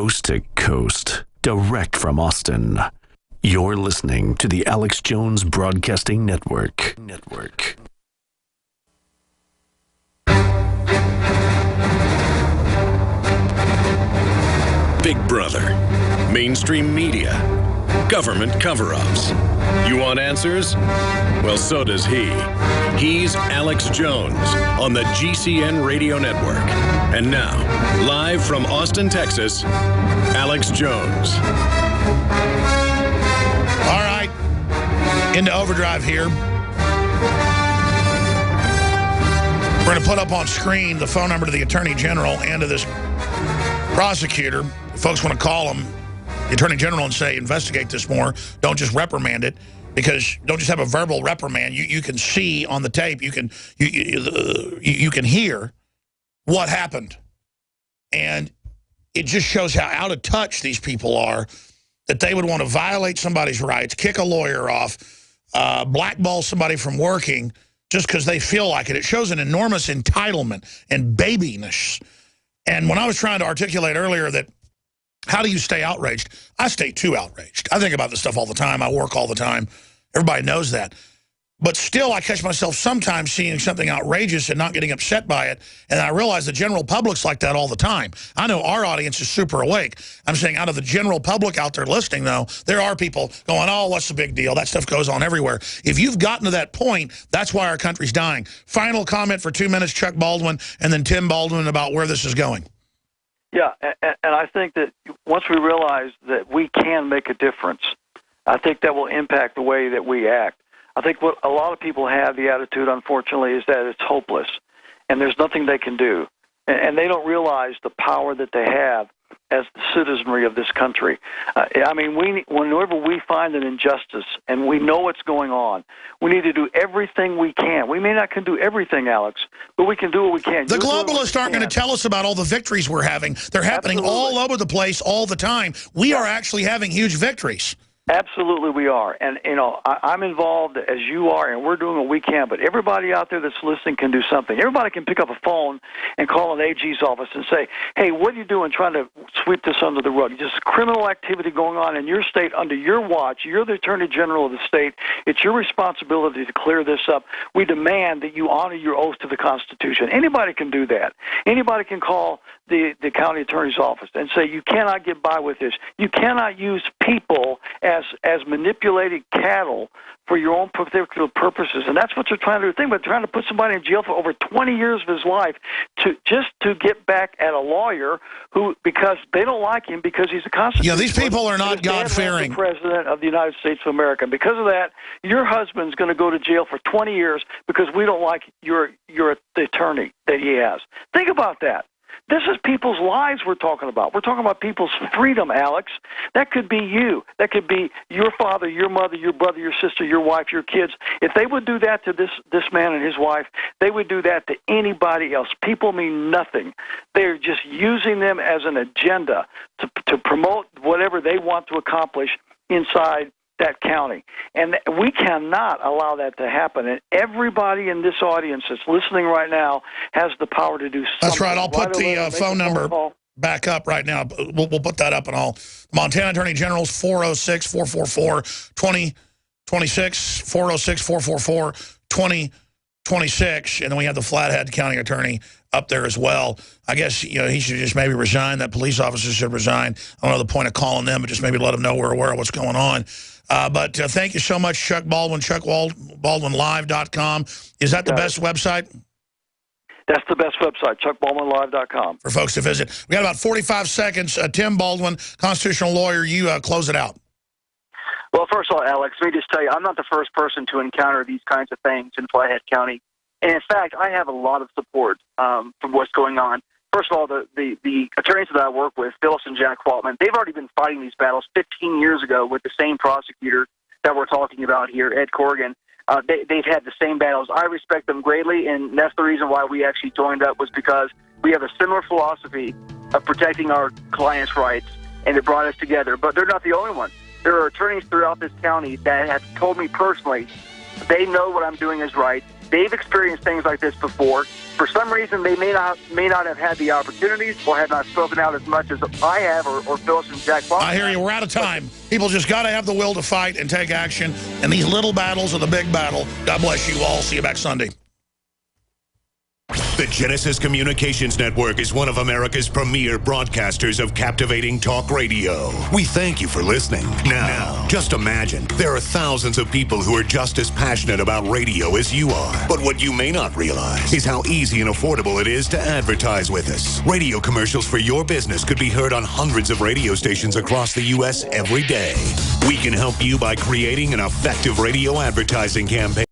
Coast to coast, direct from Austin. You're listening to the Alex Jones Broadcasting Network. Big Brother, mainstream media, government cover-ups. You want answers? Well, so does he. He's Alex Jones on the GCN Radio Network. And now, live from Austin, Texas, Alex Jones. All right, into overdrive here. We're going to put up on screen the phone number to the Attorney General and to this prosecutor. If folks want to call him, the Attorney General, and say, investigate this more. Don't just reprimand it, because don't just have a verbal reprimand. You can see on the tape. You can hear what happened, and it just shows how out of touch these people are. That they would want to violate somebody's rights, kick a lawyer off, blackball somebody from working just because they feel like it. It shows an enormous entitlement and babiness. And when I was trying to articulate earlier that how do you stay outraged, I stay too outraged. I think about this stuff all the time. I work all the time. Everybody knows that. But still, I catch myself sometimes seeing something outrageous and not getting upset by it. And I realize the general public's like that all the time. I know our audience is super awake. I'm saying out of the general public out there listening, though, there are people going, oh, what's the big deal? That stuff goes on everywhere. If you've gotten to that point, that's why our country's dying. Final comment for 2 minutes, Chuck Baldwin, and then Tim Baldwin about where this is going. Yeah, and I think that once we realize that we can make a difference, I think that will impact the way that we act. I think what a lot of people have the attitude, unfortunately, is that it's hopeless and there's nothing they can do. And they don't realize the power that they have as the citizenry of this country. Whenever we find an injustice and we know what's going on, we need to do everything we can. We may not can do everything, Alex, but we can do what we can. The globalists aren't going to tell us about all the victories we're having. They're happening all over the place all the time. We are actually having huge victories. Absolutely we are. And, I'm involved as you are, and we're doing what we can. But everybody out there that's listening can do something. Everybody can pick up a phone and call an AG's office and say, hey, what are you doing trying to sweep this under the rug? There's criminal activity going on in your state under your watch. You're the Attorney General of the state. It's your responsibility to clear this up. We demand that you honor your oath to the Constitution. Anybody can do that. Anybody can call the county attorney's office and say, you cannot get by with this. You cannot use people as manipulated cattle for your own particular purposes. And that's what they're trying to do. Think about trying to put somebody in jail for over 20 years of his life to get back at a lawyer who, because they don't like him because he's a constitutional. Yeah, these people are not God-fearing. The President of the United States of America. And because of that, your husband's going to go to jail for 20 years because we don't like the attorney that he has. Think about that. This is people's lives we're talking about. We're talking about people's freedom, Alex. That could be you. That could be your father, your mother, your brother, your sister, your wife, your kids. If they would do that to this man and his wife, they would do that to anybody else. People mean nothing. They're just using them as an agenda to promote whatever they want to accomplish inside that county. And we cannot allow that to happen. And everybody in this audience that's listening right now has the power to do something. That's right. I'll put the phone number back up right now. We'll put that up and all. Montana Attorney General's 406-444-2026, 406-444-2026. And then we have the Flathead County Attorney up there as well. I guess, he should just maybe resign. That police officer should resign. I don't know the point of calling them, but just maybe let them know we're aware of what's going on. But thank you so much, Chuck Baldwin, ChuckBaldwinLive.com. Is that the best website? That's the best website, ChuckBaldwinLive.com. For folks to visit. We got about 45 seconds. Tim Baldwin, constitutional lawyer, you close it out. Well, first of all, Alex, let me just tell you, I'm not the first person to encounter these kinds of things in Flathead County. And in fact, I have a lot of support from what's going on. First of all, the attorneys that I work with, Phyllis and Jack Waltman, they've already been fighting these battles 15 years ago with the same prosecutor that we're talking about here, Ed Corrigan. They've had the same battles. I respect them greatly, and that's the reason why we actually joined up, was because we have a similar philosophy of protecting our clients' rights, and it brought us together. But they're not the only ones. There are attorneys throughout this county that have told me personally they know what I'm doing is right, They've experienced things like this before. For some reason, they may not have had the opportunities or have not spoken out as much as I have or Phyllis and Jack Bond. I hear you. We're out of time. People just got to have the will to fight and take action. And these little battles are the big battle. God bless you all. See you back Sunday. The Genesis Communications Network is one of America's premier broadcasters of captivating talk radio. We thank you for listening. Now, just imagine, there are thousands of people who are just as passionate about radio as you are. But what you may not realize is how easy and affordable it is to advertise with us. Radio commercials for your business could be heard on hundreds of radio stations across the U.S. every day. We can help you by creating an effective radio advertising campaign.